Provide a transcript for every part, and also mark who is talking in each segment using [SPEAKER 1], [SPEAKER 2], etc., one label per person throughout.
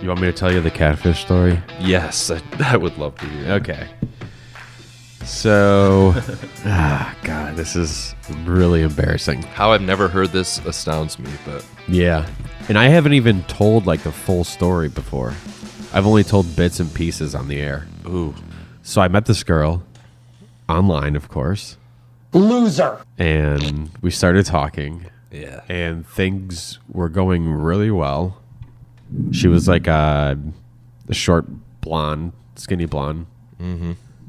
[SPEAKER 1] You want me to tell you the catfish story?
[SPEAKER 2] Yes, I would love to hear.
[SPEAKER 1] Okay. So, God, this is really embarrassing.
[SPEAKER 2] How I've never heard this astounds me, but
[SPEAKER 1] Yeah. And I haven't even told like the full story before. I've only told bits and pieces on the air.
[SPEAKER 2] ooh,
[SPEAKER 1] So I met this girl online, of course.
[SPEAKER 3] Loser.
[SPEAKER 1] And we started talking.
[SPEAKER 2] yeah,
[SPEAKER 1] And things were going really well. She was like a short blonde, skinny blonde,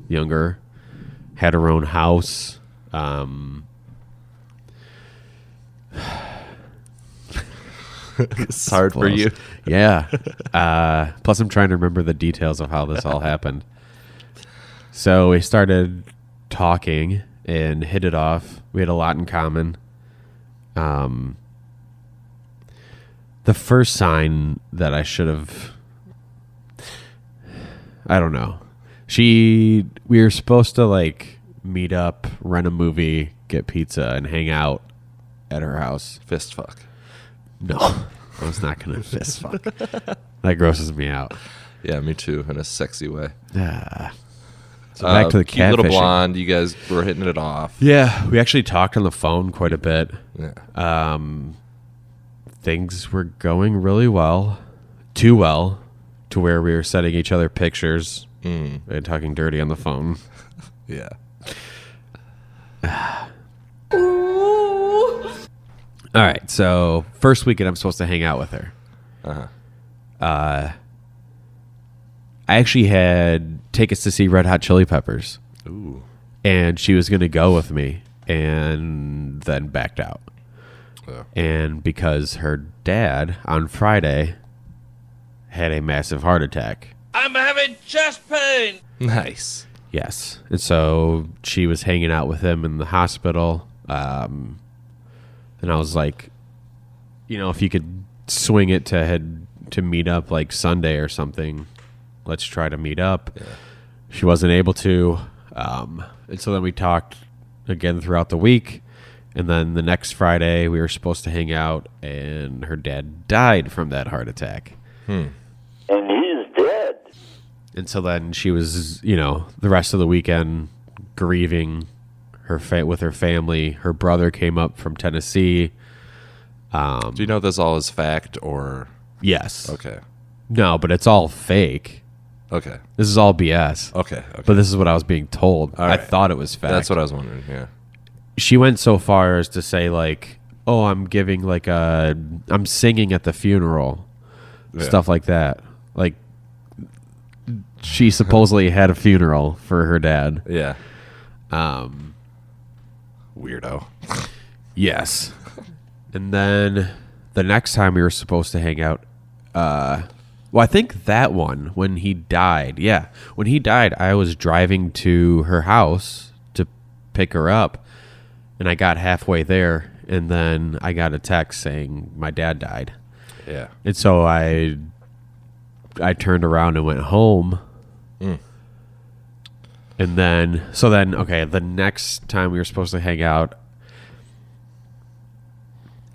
[SPEAKER 1] younger, had her own house.
[SPEAKER 2] it's hard for you.
[SPEAKER 1] Yeah. Plus, I'm trying to remember the details of how this all happened. So we started talking and hit it off. We had a lot in common. The first sign that I should have, I don't know. We were supposed to like meet up, rent a movie, get pizza, and hang out at her house.
[SPEAKER 2] Fist fuck.
[SPEAKER 1] No, I was not going to fist fuck. That grosses me out.
[SPEAKER 2] Yeah, me too, in a sexy way.
[SPEAKER 1] So back to the
[SPEAKER 2] cute little
[SPEAKER 1] catfishing.
[SPEAKER 2] blonde. You guys were hitting it off.
[SPEAKER 1] Yeah, we actually talked on the phone quite a bit.
[SPEAKER 2] Yeah.
[SPEAKER 1] Things were going really well, too well, to where we were sending each other pictures and talking dirty on the phone.
[SPEAKER 2] Yeah.
[SPEAKER 1] All right, so first weekend I'm supposed to hang out with her. I actually had tickets to see Red Hot Chili Peppers,
[SPEAKER 2] Ooh.
[SPEAKER 1] and she was going to go with me, and then backed out.
[SPEAKER 2] Yeah.
[SPEAKER 1] And because her dad on Friday had a massive heart attack.
[SPEAKER 4] I'm having chest pain.
[SPEAKER 2] Nice.
[SPEAKER 1] Yes. And so she was hanging out with him in the hospital. And I was like, you know, if you could swing it to meet up like Sunday or something, let's try to meet up.
[SPEAKER 2] Yeah.
[SPEAKER 1] She wasn't able to. And so then we talked again throughout the week. And then the next Friday we were supposed to hang out, and her dad died from that heart attack.
[SPEAKER 3] And he's dead.
[SPEAKER 1] And so then she was, you know, the rest of the weekend grieving with her family. Her brother came up from Tennessee.
[SPEAKER 2] Do you know this all is fact or?
[SPEAKER 1] Yes.
[SPEAKER 2] Okay.
[SPEAKER 1] No, but it's all fake.
[SPEAKER 2] Okay.
[SPEAKER 1] This is all BS.
[SPEAKER 2] Okay.
[SPEAKER 1] But this is what I was being told.
[SPEAKER 2] All
[SPEAKER 1] I
[SPEAKER 2] right.
[SPEAKER 1] thought it was fact.
[SPEAKER 2] That's what I was wondering. Yeah.
[SPEAKER 1] She went so far as to say, like, oh, I'm singing at the funeral.
[SPEAKER 2] Yeah.
[SPEAKER 1] Stuff like that. Like, she supposedly had a funeral for her dad.
[SPEAKER 2] Yeah. Weirdo.
[SPEAKER 1] Yes. And then the next time we were supposed to hang out, well, I think that one, when he died. Yeah. When he died, I was driving to her house to pick her up, and I got halfway there, and then I got a text saying my dad died.
[SPEAKER 2] Yeah.
[SPEAKER 1] And so I turned around and went home. And then, okay, the next time we were supposed to hang out,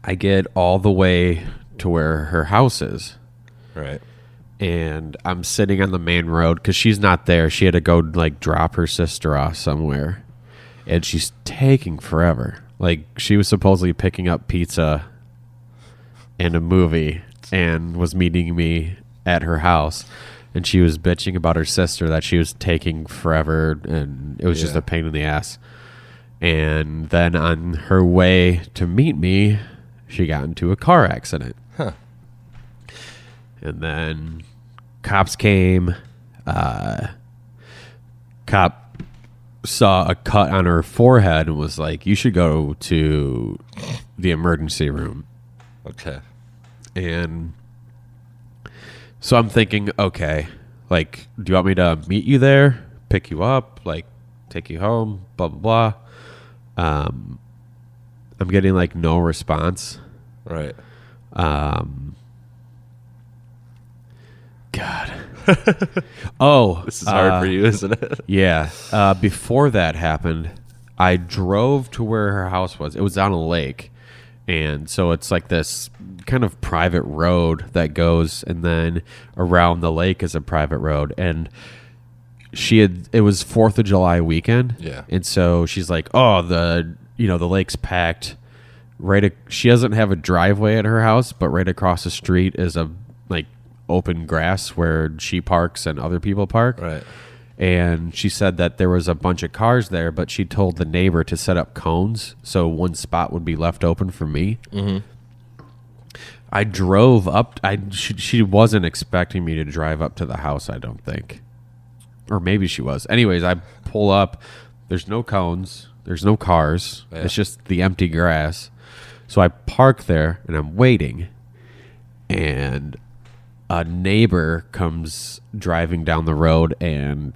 [SPEAKER 1] I get all the way to where her house is.
[SPEAKER 2] Right.
[SPEAKER 1] And I'm sitting on the main road because she's not there. She had to go, like, drop her sister off somewhere. And she's taking forever. Like, she was supposedly picking up pizza and a movie and was meeting me at her house. And she was bitching about her sister that she was taking forever, and it was just
[SPEAKER 2] Yeah.
[SPEAKER 1] a pain in the ass. And then on her way to meet me, she got into a car accident.
[SPEAKER 2] Huh.
[SPEAKER 1] And then cops came. Cop saw a cut on her forehead and was like, you should go to the emergency room.
[SPEAKER 2] Okay.
[SPEAKER 1] And so I'm thinking, okay, like, do you want me to meet you there, pick you up, like, take you home, blah, blah, blah. I'm getting, like, no response.
[SPEAKER 2] Right.
[SPEAKER 1] God. Oh.
[SPEAKER 2] This is hard for you, isn't it?
[SPEAKER 1] Yeah. Before that happened, I drove to where her house was. It was on a lake. And so it's like this kind of private road that goes, and then around the lake is a private road. And it was 4th of July weekend.
[SPEAKER 2] Yeah.
[SPEAKER 1] And so she's like, oh, the lake's packed. She doesn't have a driveway at her house, but right across the street is a like open grass where she parks and other people park.
[SPEAKER 2] Right.
[SPEAKER 1] And she said that there was a bunch of cars there, but she told the neighbor to set up cones so one spot would be left open for me. Mm-hmm. I drove up. She wasn't expecting me to drive up to the house, I don't think. Or maybe she was. Anyways, I pull up. There's no cones. There's no cars. Yeah. It's just the empty grass. So I park there, and I'm waiting. And a neighbor comes driving down the road, and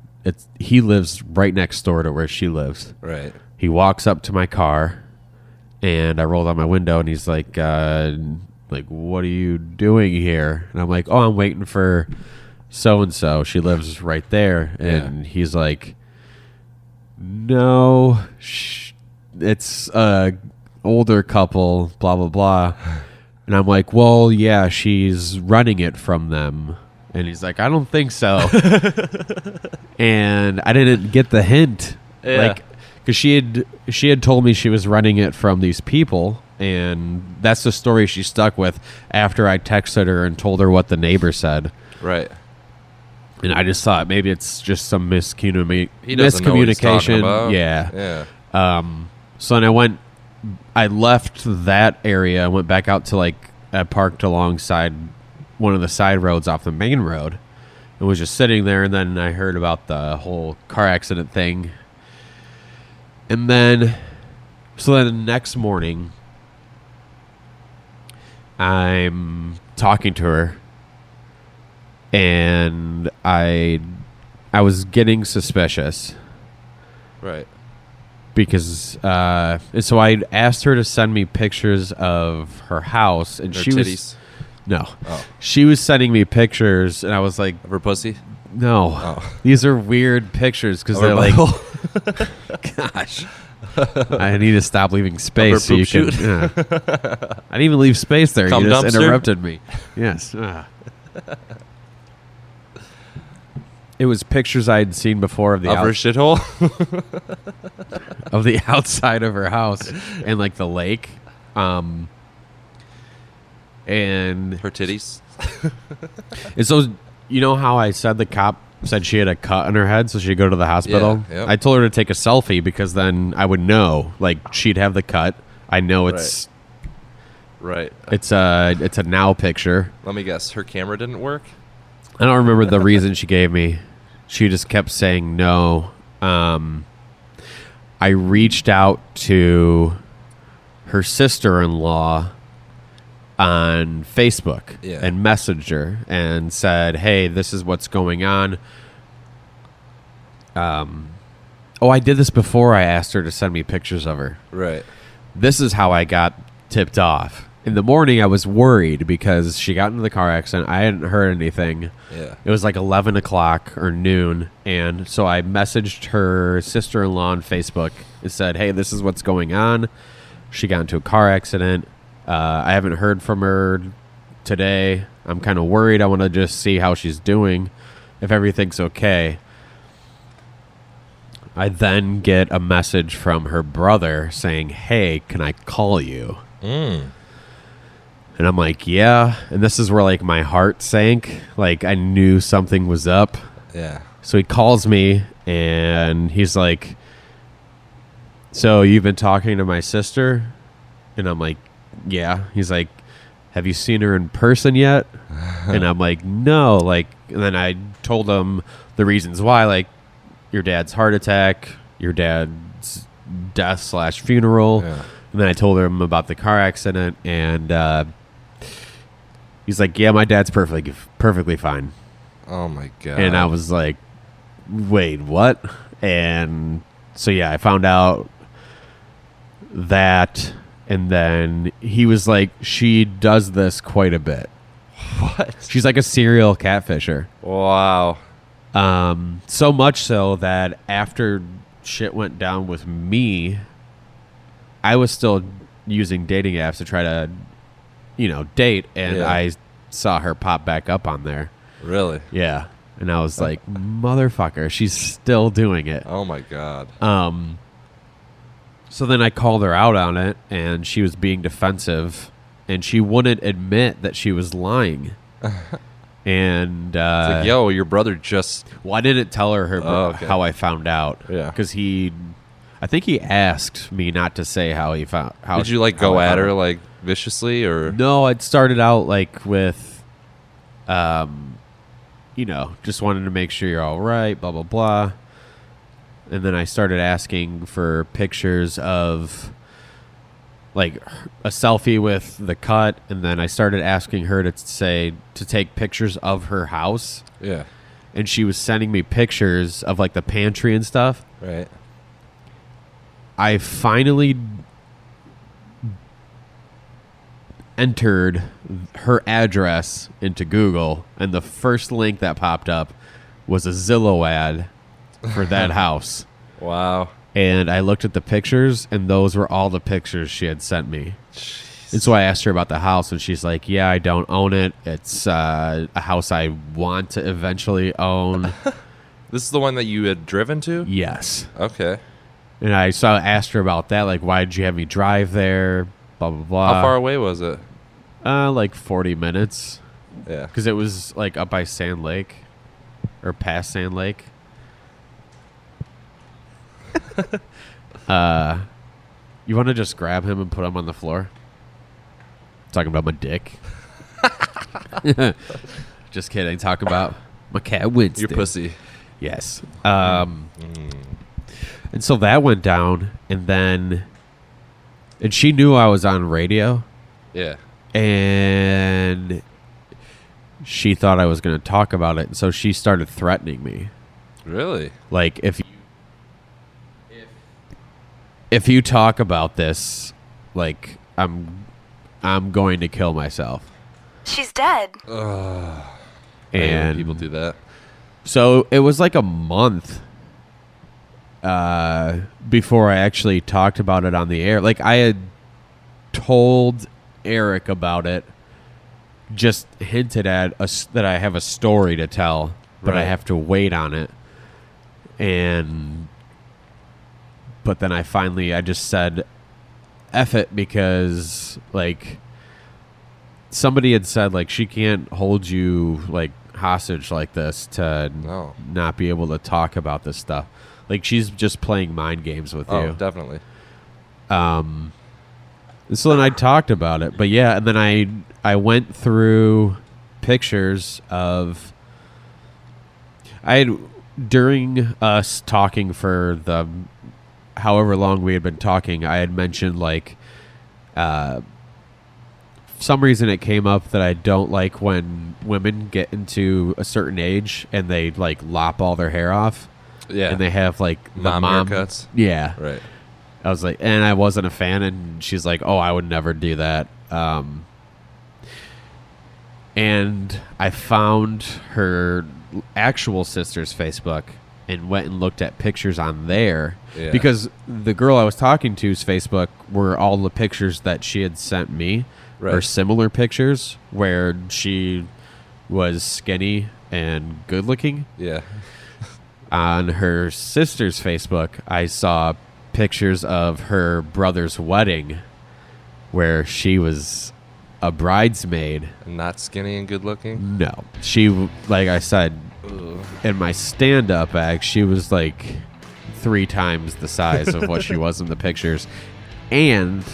[SPEAKER 1] he lives right next door to where she lives.
[SPEAKER 2] Right.
[SPEAKER 1] He walks up to my car, and I roll down my window, and he's like, what are you doing here? And I'm like, oh, I'm waiting for so-and-so. She lives right there. And he's like, no, it's a older couple, blah, blah, blah. And I'm like, well, yeah, she's running it from them. And he's like, I don't think so. And I didn't get the hint.
[SPEAKER 2] Yeah.
[SPEAKER 1] Because she had told me she was running it from these people. And that's the story she stuck with after I texted her and told her what the neighbor said.
[SPEAKER 2] Right.
[SPEAKER 1] And I just thought maybe it's just some miscommunication.
[SPEAKER 2] He doesn't know what he's talking about.
[SPEAKER 1] Yeah. So then I left that area. I went back out to I parked alongside one of the side roads off the main road and was just sitting there. And then I heard about the whole car accident thing. And then the next morning, I'm talking to her, and I was getting suspicious.
[SPEAKER 2] Right.
[SPEAKER 1] Because and so I asked her to send me pictures of her house, and
[SPEAKER 2] her
[SPEAKER 1] she
[SPEAKER 2] titties.
[SPEAKER 1] She was sending me pictures, and I was like,
[SPEAKER 2] of her pussy?
[SPEAKER 1] No, these are weird pictures because they're like, gosh, I need to stop leaving space so you can. I didn't even leave space there. You just interrupted me. Yes. It was pictures I had seen before of
[SPEAKER 2] her shithole,
[SPEAKER 1] of the outside of her house and like the lake, and
[SPEAKER 2] her titties.
[SPEAKER 1] And so, you know how I said the cop said she had a cut on her head, so she'd go to the hospital.
[SPEAKER 2] Yeah, yep.
[SPEAKER 1] I told her to take a selfie because then I would know, like she'd have the cut. I know it's
[SPEAKER 2] right.
[SPEAKER 1] It's a now picture.
[SPEAKER 2] Let me guess. Her camera didn't work.
[SPEAKER 1] I don't remember the reason she gave me. She just kept saying no. I reached out to her sister-in-law on Facebook and messaged her and said, hey, this is what's going on. I did this before I asked her to send me pictures of her.
[SPEAKER 2] Right.
[SPEAKER 1] This is how I got tipped off. In the morning, I was worried because she got into the car accident. I hadn't heard anything.
[SPEAKER 2] Yeah.
[SPEAKER 1] It was like 11 o'clock or noon. And so I messaged her sister-in-law on Facebook and said, hey, this is what's going on. She got into a car accident. I haven't heard from her today. I'm kind of worried. I want to just see how she's doing, if everything's okay. I then get a message from her brother saying, hey, can I call you? And I'm like, yeah. And this is where like my heart sank. Like I knew something was up.
[SPEAKER 2] Yeah.
[SPEAKER 1] So he calls me and he's like, so you've been talking to my sister? And I'm like, yeah. He's like, have you seen her in person yet? And I'm like, no. Like, and then I told him the reasons why, like your dad's heart attack, your dad's death / funeral.
[SPEAKER 2] Yeah.
[SPEAKER 1] And then I told him about the car accident, and he's like, yeah, my dad's perfectly fine.
[SPEAKER 2] Oh my God.
[SPEAKER 1] And I was like, wait, what? And so, yeah, I found out that, and then he was like, she does this quite a bit.
[SPEAKER 2] What?
[SPEAKER 1] She's like a serial catfisher.
[SPEAKER 2] Wow.
[SPEAKER 1] So much so that after shit went down with me, I was still using dating apps to try to date, and
[SPEAKER 2] Yeah.
[SPEAKER 1] I saw her pop back up on there.
[SPEAKER 2] Really?
[SPEAKER 1] Yeah. And I was like, motherfucker, she's still doing it.
[SPEAKER 2] Oh my God.
[SPEAKER 1] So then I called her out on it, and she was being defensive, and she wouldn't admit that she was lying. And
[SPEAKER 2] It's like, yo, your brother just.
[SPEAKER 1] well, I didn't tell her
[SPEAKER 2] okay.
[SPEAKER 1] how I found out.
[SPEAKER 2] Yeah.
[SPEAKER 1] Because I think he asked me not to say how he found. How
[SPEAKER 2] Did you
[SPEAKER 1] how
[SPEAKER 2] go
[SPEAKER 1] I
[SPEAKER 2] at
[SPEAKER 1] found
[SPEAKER 2] her
[SPEAKER 1] out.
[SPEAKER 2] like viciously or?
[SPEAKER 1] No, it started out like with, just wanted to make sure you're all right, blah blah blah, and then I started asking for pictures of, like, a selfie with the cut, and then I started asking her to take pictures of her house,
[SPEAKER 2] Yeah.
[SPEAKER 1] and she was sending me pictures of like the pantry and stuff.
[SPEAKER 2] Right.
[SPEAKER 1] I finally entered her address into Google, and the first link that popped up was a Zillow ad for that house.
[SPEAKER 2] Wow.
[SPEAKER 1] And I looked at the pictures, and those were all the pictures she had sent me. And so I asked her about the house, and she's like, yeah, I don't own it. It's a house I want to eventually own.
[SPEAKER 2] This is the one that you had driven to?
[SPEAKER 1] Yes.
[SPEAKER 2] Okay.
[SPEAKER 1] And I asked her about that, like, why did you have me drive there? Blah, blah, blah.
[SPEAKER 2] How far away was it?
[SPEAKER 1] Like 40 minutes.
[SPEAKER 2] Yeah.
[SPEAKER 1] Because it was, like, up by Sand Lake. Or past Sand Lake. You want to just grab him and put him on the floor? Talking about my dick. Just kidding. Talking about my cat Winston.
[SPEAKER 2] Your pussy.
[SPEAKER 1] Yes. And so that went down, and she knew I was on radio,
[SPEAKER 2] Yeah.
[SPEAKER 1] and she thought I was going to talk about it, and so she started threatening me.
[SPEAKER 2] Really?
[SPEAKER 1] Like, if you talk about this, like, I'm going to kill myself.
[SPEAKER 5] She's dead.
[SPEAKER 1] And
[SPEAKER 2] people do that.
[SPEAKER 1] so it was like a month before I actually talked about it on the air. Like, I had told Eric about it, just hinted at that I have a story to tell, but I
[SPEAKER 2] Right.
[SPEAKER 1] have to wait on it. But then I just said, F it, because, like, somebody had said, like, she can't hold you, like, hostage like this to
[SPEAKER 2] No.
[SPEAKER 1] not be able to talk about this stuff. Like, she's just playing mind games with
[SPEAKER 2] Oh,
[SPEAKER 1] you.
[SPEAKER 2] definitely.
[SPEAKER 1] So then I talked about it. But yeah, and then I went through pictures of... During us talking for the however long we had been talking, I had mentioned, like, some reason it came up that I don't like when women get into a certain age and they, like, lop all their hair off.
[SPEAKER 2] Yeah.
[SPEAKER 1] And they have, like, the
[SPEAKER 2] Mom haircuts?
[SPEAKER 1] Yeah.
[SPEAKER 2] Right.
[SPEAKER 1] I was like, and I wasn't a fan, and she's like, oh, I would never do that. And I found her actual sister's Facebook and went and looked at pictures on there.
[SPEAKER 2] Yeah.
[SPEAKER 1] Because the girl I was talking to's Facebook were all the pictures that she had sent me, or
[SPEAKER 2] Right.
[SPEAKER 1] similar pictures where she was skinny and good looking.
[SPEAKER 2] Yeah.
[SPEAKER 1] On her sister's Facebook, I saw pictures of her brother's wedding where she was a bridesmaid.
[SPEAKER 2] Not skinny and good looking?
[SPEAKER 1] No. She, like I said, in my stand-up act, she was like 3 times the size of what she was in the pictures. And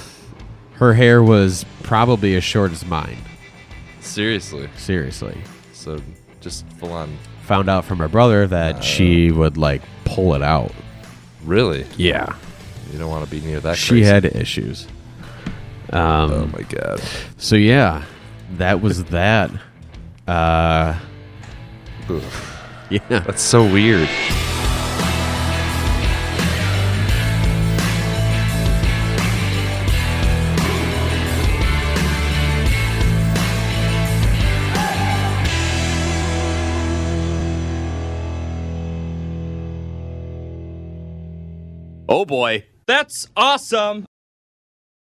[SPEAKER 1] her hair was probably as short as mine.
[SPEAKER 2] Seriously.
[SPEAKER 1] Seriously.
[SPEAKER 2] So just full on.
[SPEAKER 1] Found out from her brother that she would, like, pull it out.
[SPEAKER 2] Really?
[SPEAKER 1] Yeah.
[SPEAKER 2] You don't want to be near that
[SPEAKER 1] She
[SPEAKER 2] crazy.
[SPEAKER 1] had issues.
[SPEAKER 2] Oh my God.
[SPEAKER 1] So yeah, that was that.
[SPEAKER 2] Ugh.
[SPEAKER 1] Yeah.
[SPEAKER 2] That's so weird.
[SPEAKER 4] Oh boy. That's awesome.